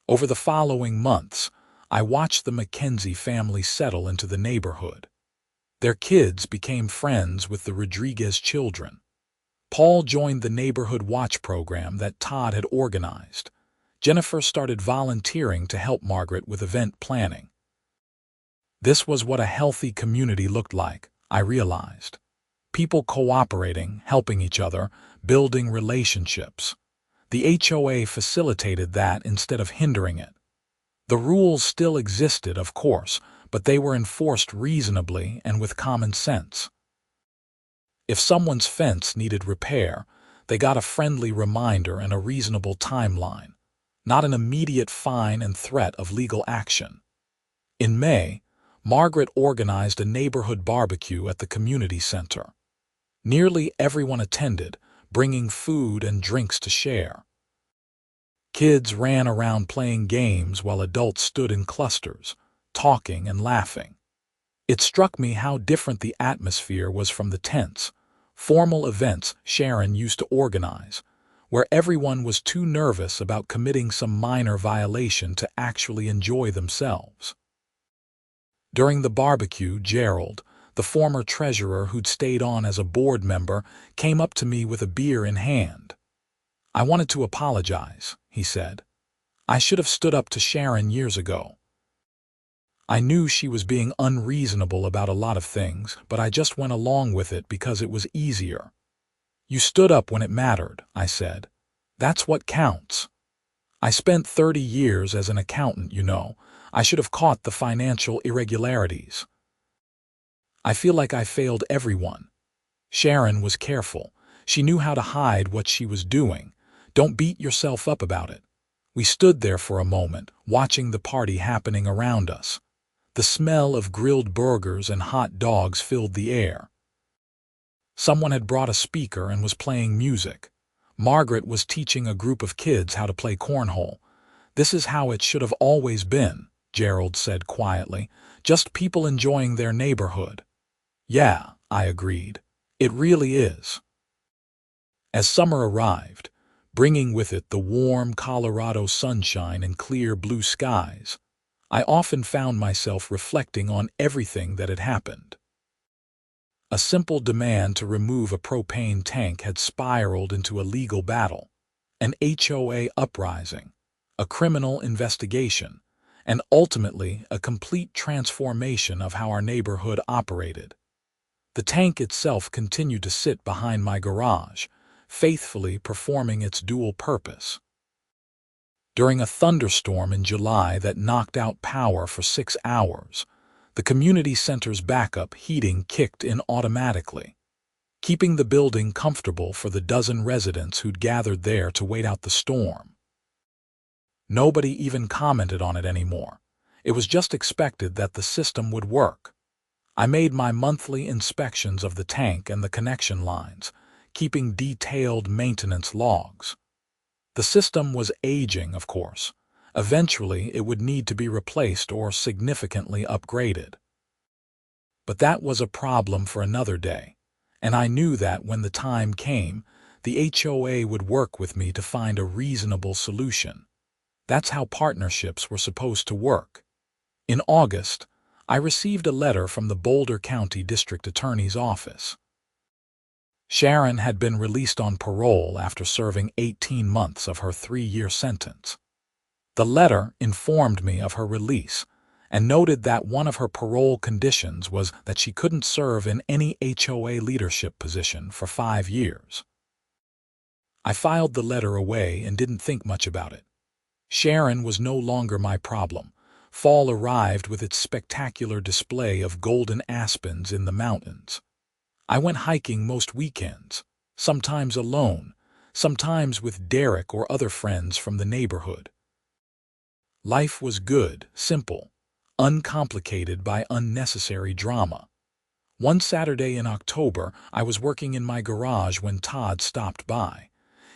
Over the following months, I watched the Mackenzie family settle into the neighborhood. Their kids became friends with the Rodriguez children. Paul joined the neighborhood watch program that Todd had organized. Jennifer started volunteering to help Margaret with event planning. This was what a healthy community looked like, I realized. People cooperating, helping each other, building relationships. The HOA facilitated that instead of hindering it. The rules still existed, of course, but they were enforced reasonably and with common sense. If someone's fence needed repair, they got a friendly reminder and a reasonable timeline, not an immediate fine and threat of legal action. In May, Margaret organized a neighborhood barbecue at the community center. Nearly everyone attended, bringing food and drinks to share. Kids ran around playing games while adults stood in clusters, talking and laughing. It struck me how different the atmosphere was from the tense, formal events Sharon used to organize, where everyone was too nervous about committing some minor violation to actually enjoy themselves. During the barbecue, Gerald, the former treasurer who'd stayed on as a board member, came up to me with a beer in hand. "I wanted to apologize," he said. "I should have stood up to Sharon years ago. I knew she was being unreasonable about a lot of things, but I just went along with it because it was easier." "You stood up when it mattered," I said. "That's what counts. I spent 30 years as an accountant, you know. I should have caught the financial irregularities. I feel like I failed everyone." Sharon was careful. She knew how to hide what she was doing. "Don't beat yourself up about it." We stood there for a moment, watching the party happening around us. The smell of grilled burgers and hot dogs filled the air. Someone had brought a speaker and was playing music. Margaret was teaching a group of kids how to play cornhole. "This is how it should have always been," Gerald said quietly. "Just people enjoying their neighborhood." "Yeah," I agreed. "It really is." As summer arrived, bringing with it the warm Colorado sunshine and clear blue skies, I often found myself reflecting on everything that had happened. A simple demand to remove a propane tank had spiraled into a legal battle, an HOA uprising, a criminal investigation, and ultimately a complete transformation of how our neighborhood operated. The tank itself continued to sit behind my garage, faithfully performing its dual purpose. During a thunderstorm in July that knocked out power for 6 hours, the community center's backup heating kicked in automatically, keeping the building comfortable for the dozen residents who'd gathered there to wait out the storm. Nobody even commented on it anymore. It was just expected that the system would work. I made my monthly inspections of the tank and the connection lines, keeping detailed maintenance logs. The system was aging, of course. Eventually, it would need to be replaced or significantly upgraded. But that was a problem for another day, and I knew that when the time came, the HOA would work with me to find a reasonable solution. That's how partnerships were supposed to work. In August, I received a letter from the Boulder County District Attorney's Office. Sharon had been released on parole after serving 18 months of her 3-year sentence. The letter informed me of her release and noted that one of her parole conditions was that she couldn't serve in any HOA leadership position for 5 years. I filed the letter away and didn't think much about it. Sharon was no longer my problem. Fall arrived with its spectacular display of golden aspens in the mountains. I went hiking most weekends, sometimes alone, sometimes with Derek or other friends from the neighborhood. Life was good, simple, uncomplicated by unnecessary drama. One Saturday in October, I was working in my garage when Todd stopped by.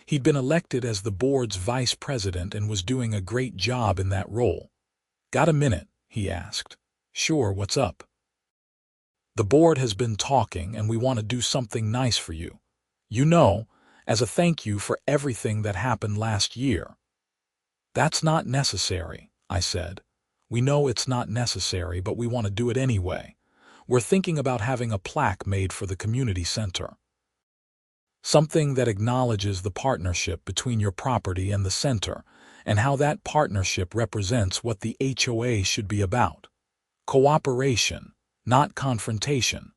He'd been elected as the board's vice president and was doing a great job in that role. "Got a minute?" he asked. "Sure, what's up?" "The board has been talking and we want to do something nice for you. You know, as a thank you for everything that happened last year." "That's not necessary," I said. "We know it's not necessary, but we want to do it anyway. We're thinking about having a plaque made for the community center. Something that acknowledges the partnership between your property and the center, and how that partnership represents what the HOA should be about. Cooperation, not confrontation."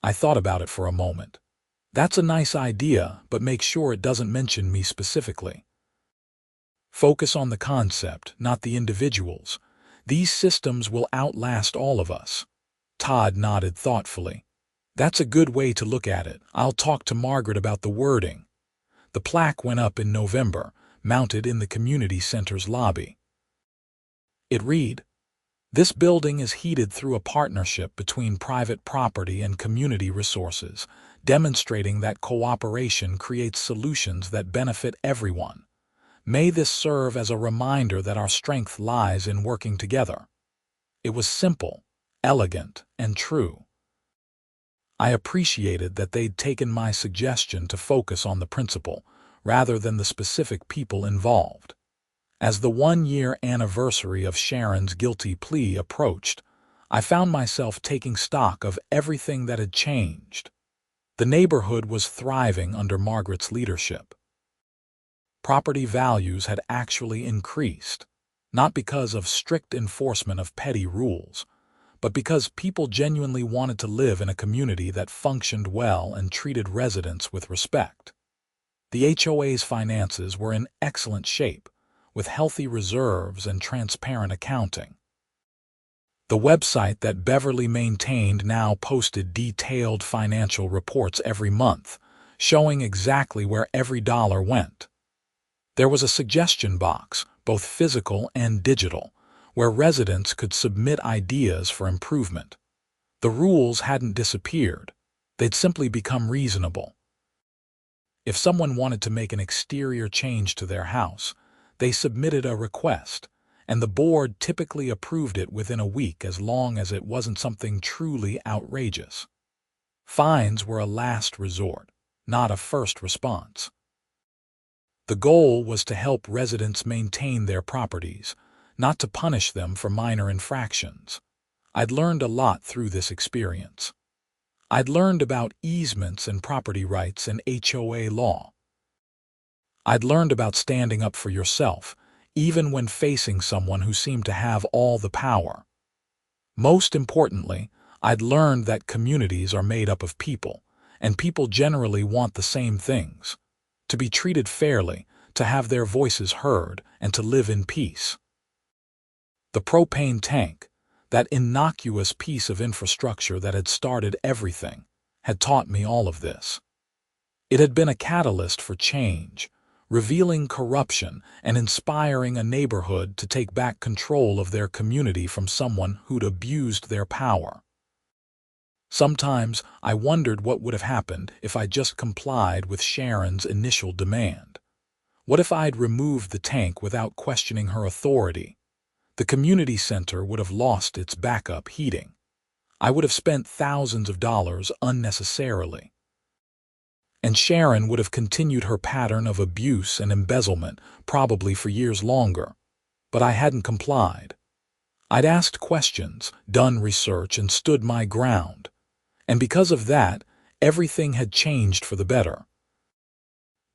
I thought about it for a moment. "That's a nice idea, but make sure it doesn't mention me specifically. Focus on the concept, not the individuals. These systems will outlast all of us." Todd nodded thoughtfully. "That's a good way to look at it. I'll talk to Margaret about the wording." The plaque went up in November, mounted in the community center's lobby. It read, "This building is heated through a partnership between private property and community resources, demonstrating that cooperation creates solutions that benefit everyone. May this serve as a reminder that our strength lies in working together." It was simple, elegant, and true. I appreciated that they'd taken my suggestion to focus on the principle, rather than the specific people involved. As the 1-year anniversary of Sharon's guilty plea approached, I found myself taking stock of everything that had changed. The neighborhood was thriving under Margaret's leadership. Property values had actually increased, not because of strict enforcement of petty rules, but because people genuinely wanted to live in a community that functioned well and treated residents with respect. The HOA's finances were in excellent shape, with healthy reserves and transparent accounting. The website that Beverly maintained now posted detailed financial reports every month, showing exactly where every dollar went. There was a suggestion box, both physical and digital, where residents could submit ideas for improvement. The rules hadn't disappeared. They'd simply become reasonable. If someone wanted to make an exterior change to their house, they submitted a request, and the board typically approved it within a week as long as it wasn't something truly outrageous. Fines were a last resort, not a first response. The goal was to help residents maintain their properties, not to punish them for minor infractions. I'd learned a lot through this experience. I'd learned about easements and property rights and HOA law. I'd learned about standing up for yourself, even when facing someone who seemed to have all the power. Most importantly, I'd learned that communities are made up of people, and people generally want the same things: to be treated fairly, to have their voices heard, and to live in peace. The propane tank, that innocuous piece of infrastructure that had started everything, had taught me all of this. It had been a catalyst for change, revealing corruption and inspiring a neighborhood to take back control of their community from someone who'd abused their power. Sometimes I wondered what would have happened if I just complied with Sharon's initial demand. What if I'd removed the tank without questioning her authority? The community center would have lost its backup heating. I would have spent thousands of dollars unnecessarily. And Sharon would have continued her pattern of abuse and embezzlement, probably for years longer. But I hadn't complied. I'd asked questions, done research, and stood my ground. And because of that, everything had changed for the better.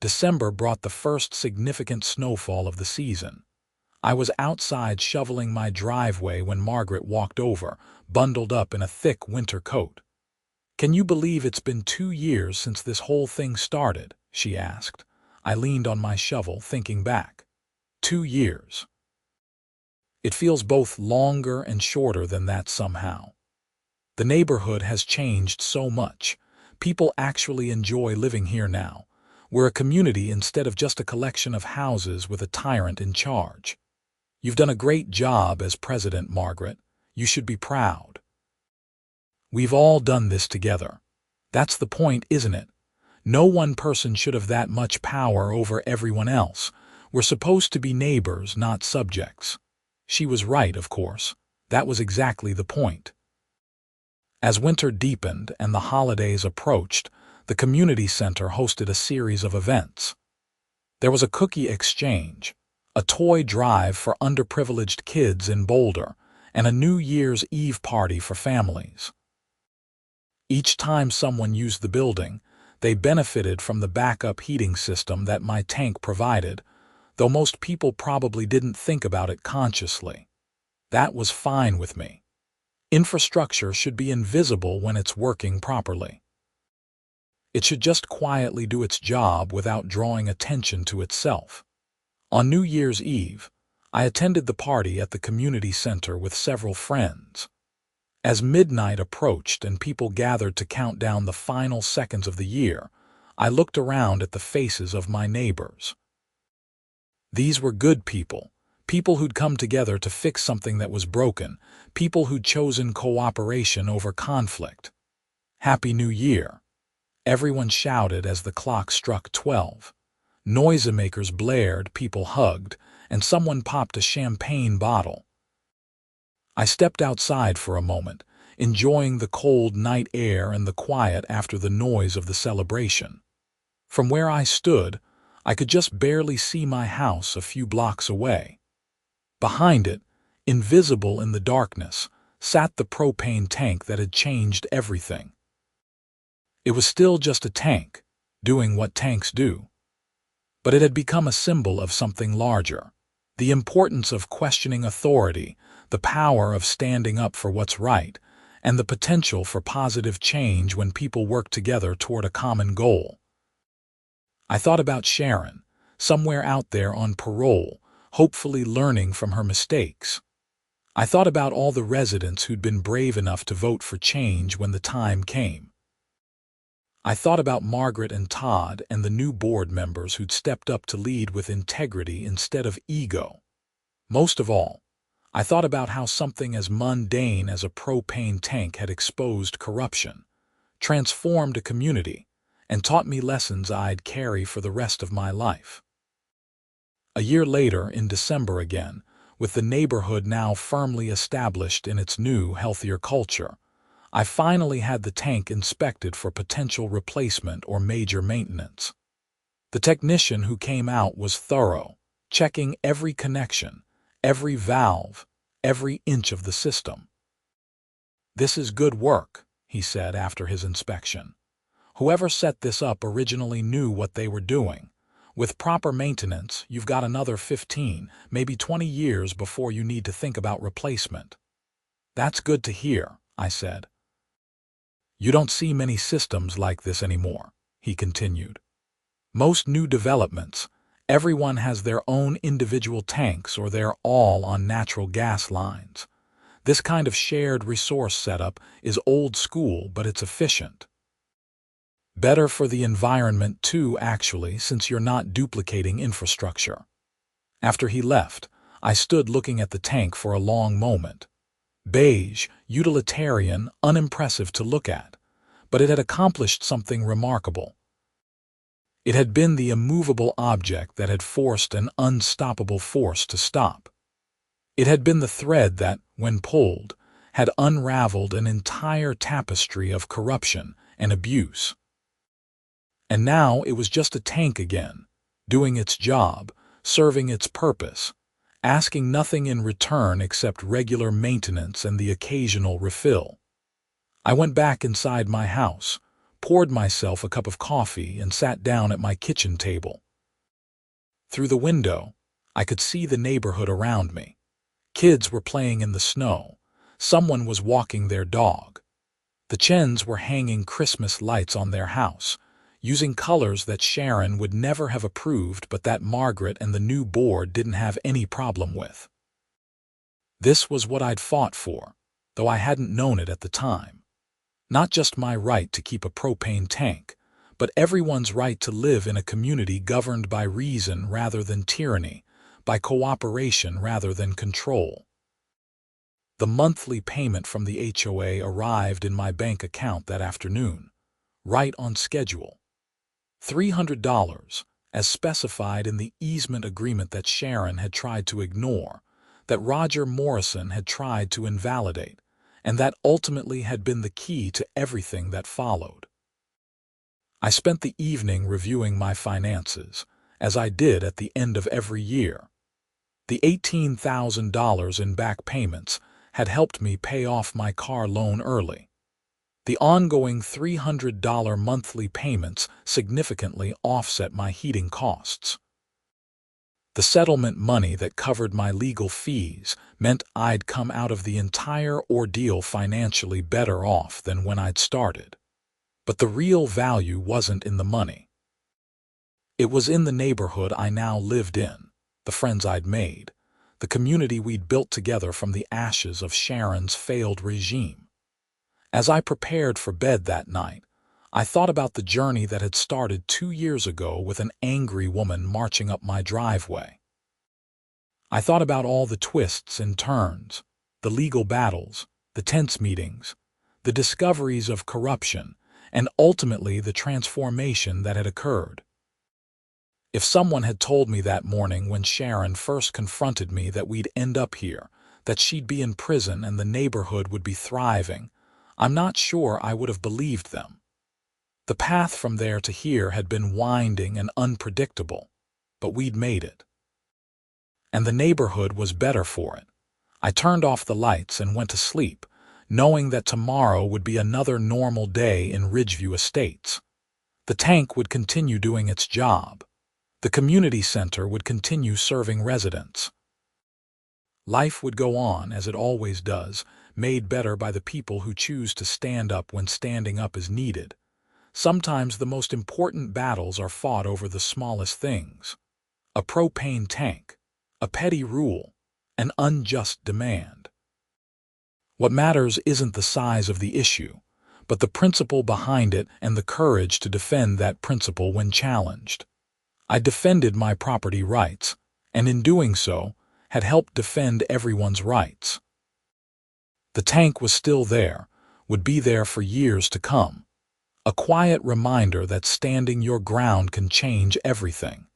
December brought the first significant snowfall of the season. I was outside shoveling my driveway when Margaret walked over, bundled up in a thick winter coat. "Can you believe it's been 2 years since this whole thing started?" she asked. I leaned on my shovel, thinking back. 2 years. It feels both longer and shorter than that somehow. The neighborhood has changed so much. People actually enjoy living here now. We're a community instead of just a collection of houses with a tyrant in charge. "You've done a great job as president, Margaret. You should be proud." We've all done this together. That's the point, isn't it? No one person should have that much power over everyone else. We're supposed to be neighbors, not subjects. She was right, of course. That was exactly the point. As winter deepened and the holidays approached, the community center hosted a series of events. There was a cookie exchange, a toy drive for underprivileged kids in Boulder, and a New Year's Eve party for families. Each time someone used the building, they benefited from the backup heating system that my tank provided, though most people probably didn't think about it consciously. That was fine with me. Infrastructure should be invisible when it's working properly. It should just quietly do its job without drawing attention to itself. On New Year's Eve, I attended the party at the community center with several friends. As midnight approached and people gathered to count down the final seconds of the year, I looked around at the faces of my neighbors. These were good people, people who'd come together to fix something that was broken, people who'd chosen cooperation over conflict. "Happy New Year!" Everyone shouted as the clock struck 12. Noisemakers blared, people hugged, and someone popped a champagne bottle. I stepped outside for a moment, enjoying the cold night air and the quiet after the noise of the celebration. From where I stood, I could just barely see my house a few blocks away. Behind it, invisible in the darkness, sat the propane tank that had changed everything. It was still just a tank, doing what tanks do. But it had become a symbol of something larger: the importance of questioning authority, the power of standing up for what's right, and the potential for positive change when people work together toward a common goal. I thought about Sharon, somewhere out there on parole, hopefully learning from her mistakes. I thought about all the residents who'd been brave enough to vote for change when the time came. I thought about Margaret and Todd and the new board members who'd stepped up to lead with integrity instead of ego. Most of all, I thought about how something as mundane as a propane tank had exposed corruption, transformed a community, and taught me lessons I'd carry for the rest of my life. A year later, in December again, with the neighborhood now firmly established in its new, healthier culture, I finally had the tank inspected for potential replacement or major maintenance. The technician who came out was thorough, checking every connection, every valve, every inch of the system. "This is good work," he said after his inspection. "Whoever set this up originally knew what they were doing. With proper maintenance, you've got another 15, maybe 20 years before you need to think about replacement." "That's good to hear," I said. You don't see many systems like this anymore, he continued. Most new developments, everyone has their own individual tanks or they're all on natural gas lines. This kind of shared resource setup is old school, but it's efficient. Better for the environment too, actually, since you're not duplicating infrastructure. After he left, I stood looking at the tank for a long moment. Beige, utilitarian, unimpressive to look at, but it had accomplished something remarkable. It had been the immovable object that had forced an unstoppable force to stop. It had been the thread that, when pulled, had unraveled an entire tapestry of corruption and abuse. And now it was just a tank again, doing its job, serving its purpose, asking nothing in return except regular maintenance and the occasional refill. I went back inside my house, poured myself a cup of coffee, and sat down at my kitchen table. Through the window, I could see the neighborhood around me. Kids were playing in the snow. Someone was walking their dog. The Chens were hanging Christmas lights on their house, using colors that Sharon would never have approved but that Margaret and the new board didn't have any problem with. This was what I'd fought for, though I hadn't known it at the time. Not just my right to keep a propane tank, but everyone's right to live in a community governed by reason rather than tyranny, by cooperation rather than control. The monthly payment from the HOA arrived in my bank account that afternoon, right on schedule. $300, as specified in the easement agreement that Sharon had tried to ignore, that Roger Morrison had tried to invalidate, and that ultimately had been the key to everything that followed. I spent the evening reviewing my finances, as I did at the end of every year. The $18,000 in back payments had helped me pay off my car loan early. The ongoing $300 monthly payments significantly offset my heating costs. The settlement money that covered my legal fees meant I'd come out of the entire ordeal financially better off than when I'd started. But the real value wasn't in the money. It was in the neighborhood I now lived in, the friends I'd made, the community we'd built together from the ashes of Sharon's failed regime. As I prepared for bed that night, I thought about the journey that had started 2 years ago with an angry woman marching up my driveway. I thought about all the twists and turns, the legal battles, the tense meetings, the discoveries of corruption, and ultimately the transformation that had occurred. If someone had told me that morning when Sharon first confronted me that we'd end up here, that she'd be in prison and the neighborhood would be thriving, I'm not sure I would have believed them. The path from there to here had been winding and unpredictable, but we'd made it. And the neighborhood was better for it. I turned off the lights and went to sleep, knowing that tomorrow would be another normal day in Ridgeview Estates. The tank would continue doing its job. The community center would continue serving residents. Life would go on as it always does, made better by the people who choose to stand up when standing up is needed. Sometimes the most important battles are fought over the smallest things. A propane tank, a petty rule, an unjust demand. What matters isn't the size of the issue, but the principle behind it and the courage to defend that principle when challenged. I defended my property rights, and in doing so, had helped defend everyone's rights. The tank was still there, would be there for years to come. A quiet reminder that standing your ground can change everything.